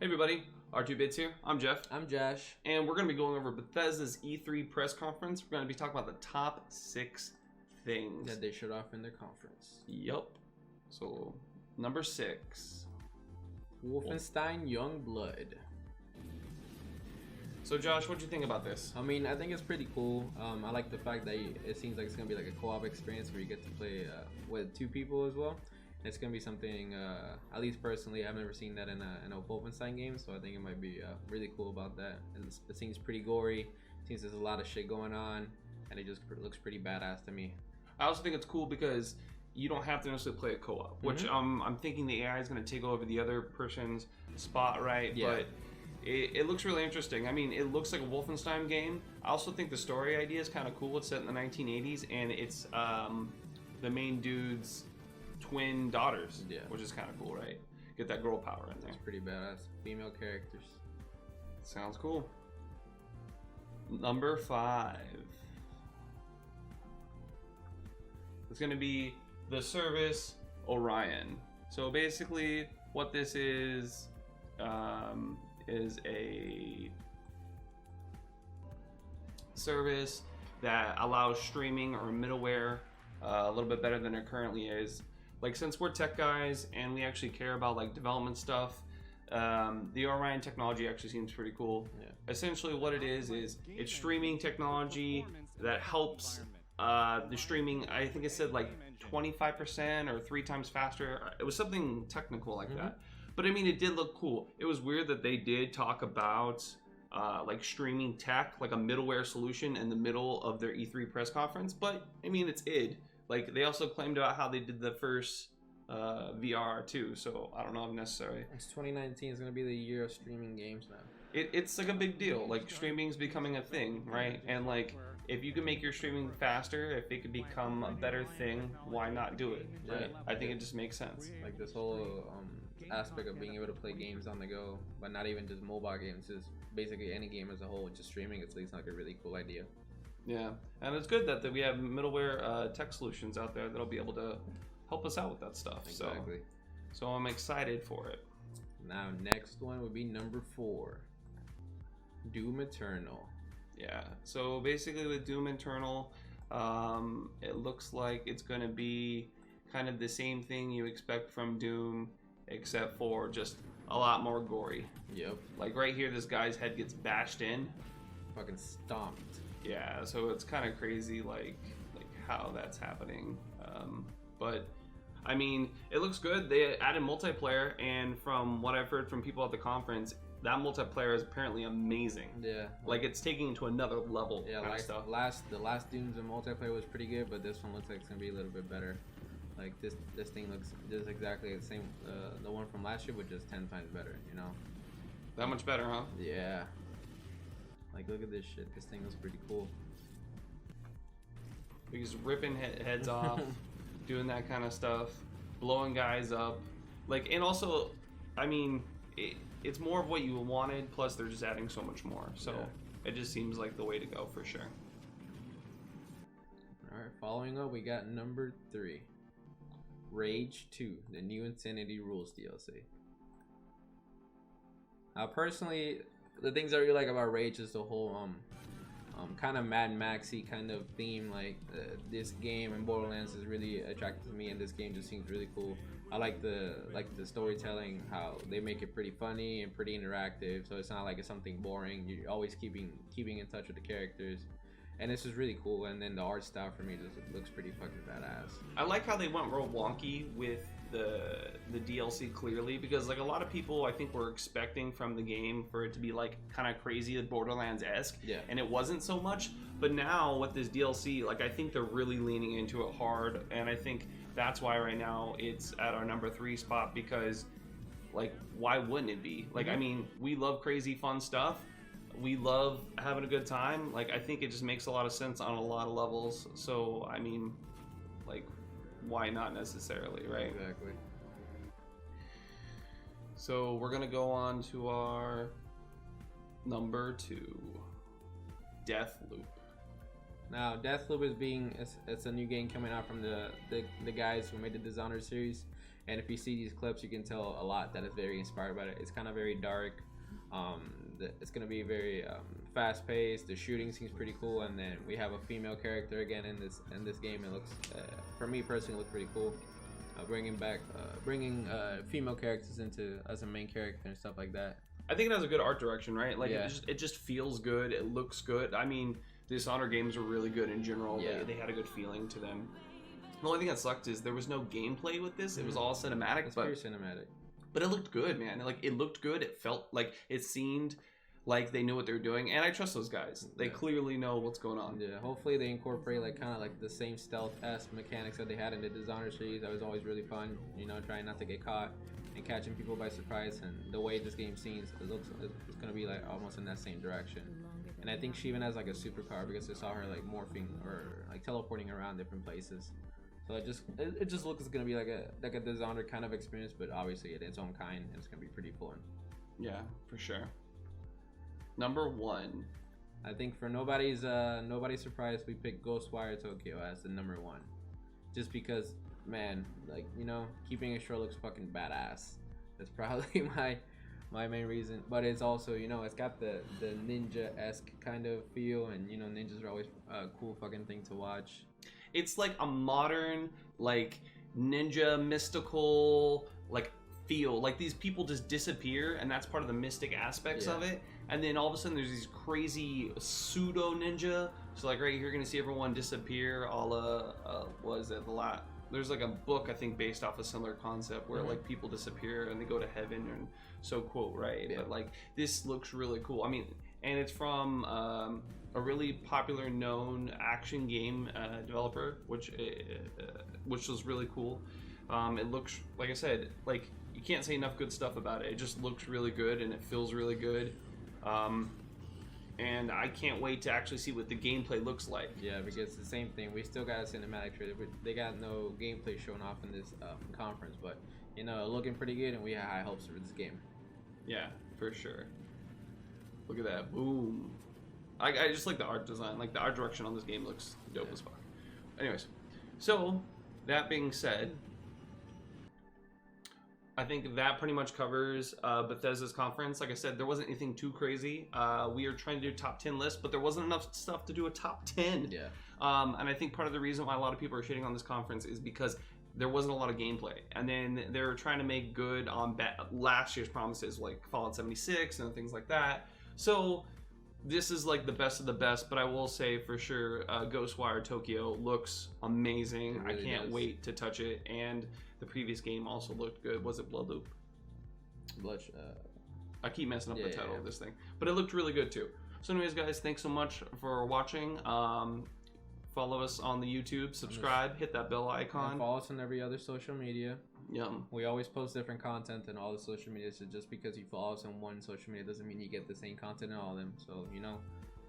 Hey everybody, R2Bits here. I'm Jeff. I'm Josh. And we're going to be going over Bethesda's E3 press conference. We're going to be talking about the top 6 things that they showed off in their conference. Yup. So, number 6. Wolfenstein Youngblood. So Josh, what do you think about this? I mean, I think it's pretty cool. I like the fact that it seems like it's going to be like a co-op experience where you get to play with 2 people as well. It's going to be something, at least personally, I've never seen that in a Wolfenstein game, so I think it might be really cool about that. It seems pretty gory, it seems there's a lot of shit going on, and it just looks pretty badass to me. I also think it's cool because you don't have to necessarily play a co-op, which I'm thinking the AI is going to take over the other person's spot, right? Yeah. But it looks really interesting. I mean, it looks like a Wolfenstein game. I also think the story idea is kind of cool. It's set in the 1980s, and it's the main dude's twin daughters, which is kind of cool, right? Get that girl power in there. It's pretty badass. Female characters. Sounds cool. Number 5. It's going to be the service Orion. So basically, what this is a service that allows streaming or middleware a little bit better than it currently is. Like, since we're tech guys and we actually care about like development stuff, the Orion technology actually seems pretty cool. Yeah. Essentially what it is it's streaming technology that helps the streaming. I think it said like 25% or 3 times faster. It was something technical like that. But I mean, it did look cool. It was weird that they did talk about like streaming tech, like a middleware solution in the middle of their E3 press conference. But I mean, it's id. Like, they also claimed about how they did the first VR too, so I don't know if necessary. It's 2019 is going to be the year of streaming games now. It's like a big deal. Like, streaming's becoming a thing, right? And like, if you can make your streaming faster, if it could become a better thing, why not do it? Right? I think it just makes sense. Like this whole aspect of being able to play games on the go, but not even just mobile games, just basically any game as a whole, just streaming. It's like a really cool idea. Yeah, and it's good that we have middleware tech solutions out there that'll be able to help us out with that stuff. Exactly. So I'm excited for it. Now, next one would be number 4, Doom Eternal. Yeah, so basically with Doom Eternal, it looks like it's going to be kind of the same thing you expect from Doom, except for just a lot more gory. Yep. Like right here, this guy's head gets bashed in. Fucking stomped. Yeah, so it's kind of crazy, like how that's happening. But I mean, it looks good. They added multiplayer, and from what I've heard from people at the conference, that multiplayer is apparently amazing. Yeah, like it's taking it to another level. Yeah, like stuff. The last Doom's multiplayer was pretty good, but this one looks like it's gonna be a little bit better. Like this thing looks just exactly the same, the one from last year, but just 10 times better. You know. That much better, huh? Yeah. Like, look at this shit. This thing looks pretty cool. He's ripping heads off, doing that kind of stuff, blowing guys up. Like, and also, I mean, it's more of what you wanted, plus they're just adding so much more. So it just seems like the way to go for sure. Alright, following up, we got number 3. Rage 2, the new Insanity Rules DLC. Personally, the things I really like about Rage is the whole kind of Mad Maxy kind of theme. Like this game and Borderlands is really attractive to me, and this game just seems really cool. I like the storytelling, how they make it pretty funny and pretty interactive, so it's not like it's something boring. You're always keeping in touch with the characters, and this is really cool. And then the art style for me just looks pretty fucking badass. I like how they went real wonky with the DLC clearly, because like a lot of people I think were expecting from the game for it to be like kind of crazy Borderlands-esque, and it wasn't so much. But now with this DLC, like I think they're really leaning into it hard, and I think that's why right now it's at our number 3 spot, because like why wouldn't it be? Like I mean, we love crazy fun stuff, we love having a good time. Like I think it just makes a lot of sense on a lot of levels. So I mean, like, why not necessarily, right? Exactly. So we're gonna go on to our number 2, Deathloop. Now, Deathloop is it's a new game coming out from the guys who made the Dishonored series, And if you see these clips, you can tell a lot that is very inspired by it. It's kind of very dark. It's gonna be very fast paced. The shooting seems pretty cool, and then we have a female character again in this game. It looks, for me personally, looks pretty cool. Bringing female characters into as a main character and stuff like that. I think it has a good art direction, right? Like it just feels good. It looks good. I mean, the Dishonored games are really good in general. Yeah. They had a good feeling to them. The only thing that sucked is there was no gameplay with this. It was all cinematic. It's very cinematic. But it looked good, man. Like it looked good. It felt like it seemed like they knew what they were doing, and I trust those guys. They clearly know what's going on. Yeah, hopefully they incorporate like kind of like the same stealth-esque mechanics that they had in the Dishonored series. That was always really fun. You know, trying not to get caught and catching people by surprise. And the way this game seems, it's gonna be like almost in that same direction. And I think she even has like a superpower because I saw her like morphing or like teleporting around different places. So it just looks gonna be like a Dishonored kind of experience, but obviously in its own kind, and it's gonna be pretty fun. Yeah, for sure. Number 1. I think for nobody's surprise, we picked Ghostwire Tokyo as the number 1, just because, man, like, you know, keeping it short looks fucking badass. That's probably my main reason. But it's also, you know, it's got the ninja-esque kind of feel, and you know, ninjas are always a cool fucking thing to watch. It's like a modern, like, ninja mystical, like, feel. Like, these people just disappear, and that's part of the mystic aspects of it. And then all of a sudden there's these crazy pseudo ninja. So like right here you're gonna see everyone disappear, a la what is it, there's like a book I think based off a similar concept where like people disappear and they go to heaven, and so quote, right? But like this looks really cool. I mean, and it's from a really popular known action game developer, which was really cool. It looks, like I said, like you can't say enough good stuff about it. It just looks really good and it feels really good. And I can't wait to actually see what the gameplay looks like. Yeah, because it's the same thing. We still got a cinematic trailer, but they got no gameplay shown off in this conference. But you know, looking pretty good, and we have high hopes for this game. Yeah, for sure. Look at that, boom! I just like the art design. Like the art direction on this game looks dope as fuck. Anyways, so that being said, I think that pretty much covers Bethesda's conference. Like I said, there wasn't anything too crazy. We are trying to do a top 10 list, but there wasn't enough stuff to do a top 10. Yeah. And I think part of the reason why a lot of people are shitting on this conference is because there wasn't a lot of gameplay. And then they're trying to make good on last year's promises, like Fallout 76 and things like that. So this is like the best of the best, but I will say for sure, Ghostwire Tokyo looks amazing. Really I can't wait to touch it. And the previous game also looked good. Was it Bloodloop? I keep messing up the title of this thing, but it looked really good too. So anyways, guys, thanks so much for watching. Follow us on the YouTube, subscribe, hit that bell icon. And follow us on every other social media. Yum. We always post different content on all the social media, so just because you follow us on one social media doesn't mean you get the same content in all of them. So, you know,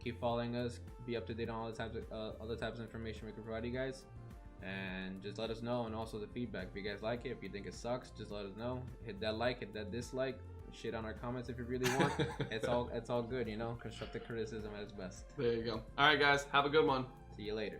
keep following us, be up to date on all the types of other types of information we can provide you guys. And just let us know, and also the feedback. If you guys like it, if you think it sucks, just let us know. Hit that like, hit that dislike, shit on our comments if you really want. It's all good, you know. Constructive criticism at its best. There you go. All right, guys, have a good one. See you later.